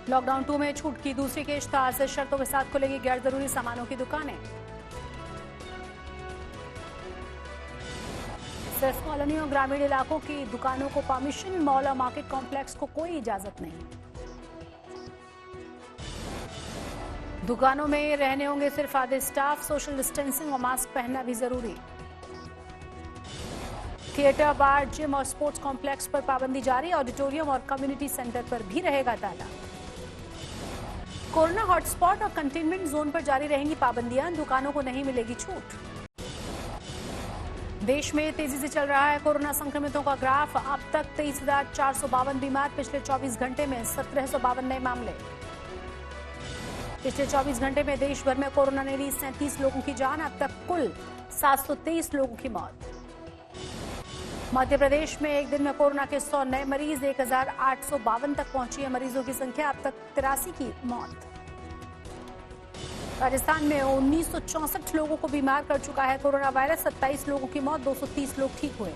Lockdown 2 में छूट की दूसरी किश्त आज से शर्तों के साथ खुलेगी गैर जरूरी सामानों की दुकानें। सिर्फ कॉलोनी और ग्रामीण इलाकों की दुकानों को परमिशन, मॉल और मार्केट कॉम्प्लेक्स को कोई इजाजत नहीं। दुकानों में रहने होंगे सिर्फ आधे स्टाफ, सोशल डिस्टेंसिंग और मास्क पहनना भी जरूरी। थिएटर, बार, जिम और स्पोर्ट्स कॉम्प्लेक्स पर पाबंदी जारी, ऑडिटोरियम और कम्युनिटी सेंटर पर भी रहेगा ताला। कोरोना हॉटस्पॉट और कंटेनमेंट जोन पर जारी रहेंगी पाबंदियां, दुकानों को नहीं मिलेगी छूट। देश में तेजी से चल रहा है कोरोना संक्रमितों का ग्राफ, अब तक 23,452 बीमार, पिछले 24 घंटे में 1,752 नए मामले। पिछले 24 घंटे में देश भर में कोरोना ने ली 37 लोगों की जान, अब तक कुल 723 लोगों की मौत। मध्य प्रदेश में एक दिन में कोरोना के 100 नए मरीज, 1,852 तक पहुंची है मरीजों की संख्या, अब तक 83 की मौत। राजस्थान में 1964 लोगों को बीमार कर चुका है कोरोना वायरस, 27 लोगों की मौत, 230 लोग ठीक हुए।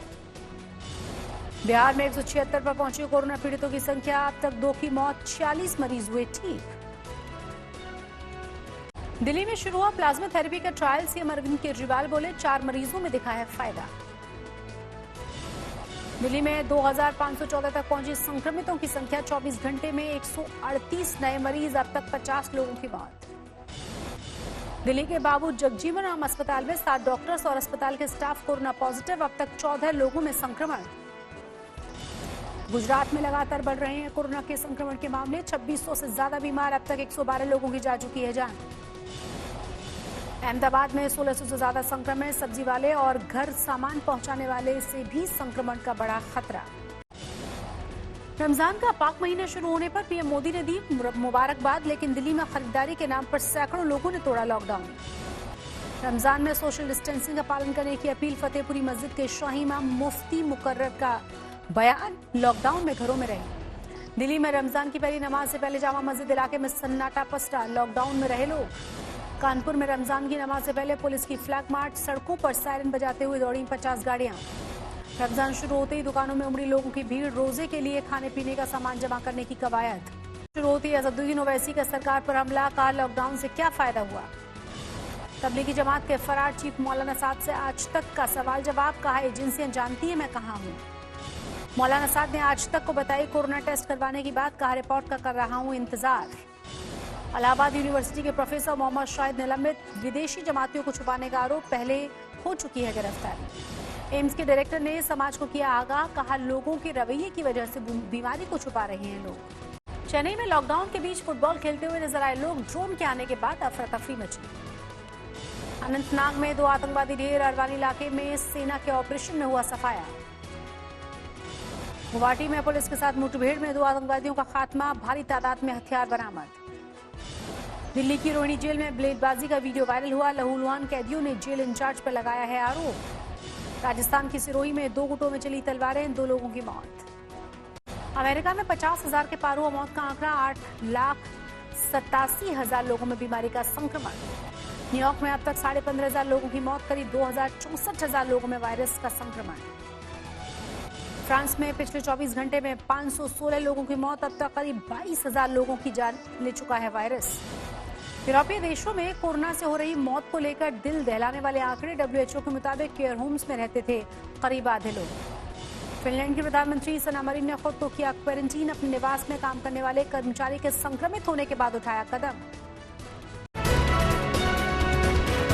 बिहार में 176 पर पहुंची कोरोना पीड़ितों की संख्या, अब तक 2 की मौत, 46 मरीज हुए ठीक। दिल्ली में शुरू हुआ प्लाज्मा थेरेपी का ट्रायल, सीएम अरविंद केजरीवाल बोले 4 मरीजों में दिखा है फायदा। दिल्ली में 2,514 तक पहुंची संक्रमितों की संख्या, 24 घंटे में 138 नए मरीज, अब तक 50 लोगों की मौत। दिल्ली के बाबू जगजीवन राम अस्पताल में 7 डॉक्टर्स और अस्पताल के स्टाफ कोरोना पॉजिटिव, अब तक 14 लोगों में संक्रमण। गुजरात में लगातार बढ़ रहे हैं कोरोना के संक्रमण के मामले, 2600 से ज्यादा बीमार, अब तक 112 लोगों की जा चुकी है जान। अहमदाबाद में 1600 से ज्यादा संक्रमण, सब्जी वाले और घर सामान पहुंचाने वाले से भी संक्रमण का बड़ा खतरा। रमजान का पाक महीना शुरू होने पर पीएम मोदी ने दी मुबारकबाद, लेकिन दिल्ली में खरीदारी के नाम पर सैकड़ों लोगों ने तोड़ा लॉकडाउन। रमजान में सोशल डिस्टेंसिंग का पालन करने की अपील, फतेहपुरी मस्जिद के शाही इमाम मुफ्ती मुकर्रर का बयान, लॉकडाउन में घरों में रहे। दिल्ली में रमजान की पहली नमाज से पहले जामा मस्जिद इलाके में सन्नाटा पसरा, लॉकडाउन में रहे लोग। कानपुर में रमजान की नमाज से पहले पुलिस की फ्लैग मार्च, सड़कों पर सायरन बजाते हुए दौड़ी 50 गाड़ियां। रमजान शुरू होते ही दुकानों में उमड़ी लोगों की भीड़, रोजे के लिए खाने पीने का सामान जमा करने की कवायद। शुरू होती ही अजहरुद्दीन ओवैसी का सरकार पर हमला, कहा लॉकडाउन से क्या फायदा हुआ। तबलीगी जमात के फरार चीफ मौलाना साद से आज तक का सवाल जवाब, कहा एजेंसियां जानती है मैं कहां हूं। मौलाना साद ने आज तक को बताई कोरोना टेस्ट करवाने की बात, कहा रिपोर्ट का कर रहा हूं इंतजार। इलाहाबाद यूनिवर्सिटी के प्रोफेसर मोहम्मद शाहिद निलंबित, विदेशी जमातियों को छुपाने का आरोप, पहले हो चुकी है गिरफ्तारी। एम्स के डायरेक्टर ने समाज को किया आगाह, कहा लोगों के रवैये की वजह से बीमारी को छुपा रहे हैं लोग। चेन्नई में लॉकडाउन के बीच फुटबॉल खेलते हुए नजर आए लोग, ड्रोन के आने के बाद अफरा तफरी मची। अनंतनाग में 2 आतंकवादी ढेर, अरवानी इलाके में सेना के ऑपरेशन में हुआ सफाया। गुवाहाटी में पुलिस के साथ मुठभेड़ में 2 आतंकवादियों का खात्मा, भारी तादाद में हथियार बरामद। दिल्ली की रोहिणी जेल में ब्लेडबाजी का वीडियो वायरल हुआ, लहूलुहान कैदियों ने जेल इंचार्ज पर लगाया है आरोप। राजस्थान की सिरोही में 2 गुटों में चली तलवारें, 2 लोगों की मौत। अमेरिका में 50,000 के पार हुआ मौत का आंकड़ा, 8,87,000 लोगों में बीमारी का संक्रमण। न्यूयॉर्क में अब तक 15,500 लोगों की मौत, करीब 2,64,000 लोगों में वायरस का संक्रमण। फ्रांस में पिछले 24 घंटे में 516 लोगों की मौत, अब तक करीब 22,000 लोगों की जान ले चुका है वायरस। यूरोपीय देशों में कोरोना से हो रही मौत को लेकर दिल दहलाने वाले आंकड़े, डब्ल्यूएचओ के मुताबिक केयर होम्स में रहते थे करीब आधे लोग। फिनलैंड के प्रधानमंत्री सना मरीन ने खुद को किया क्वारंटीन, अपने निवास में काम करने वाले कर्मचारी के संक्रमित होने के बाद उठाया कदम।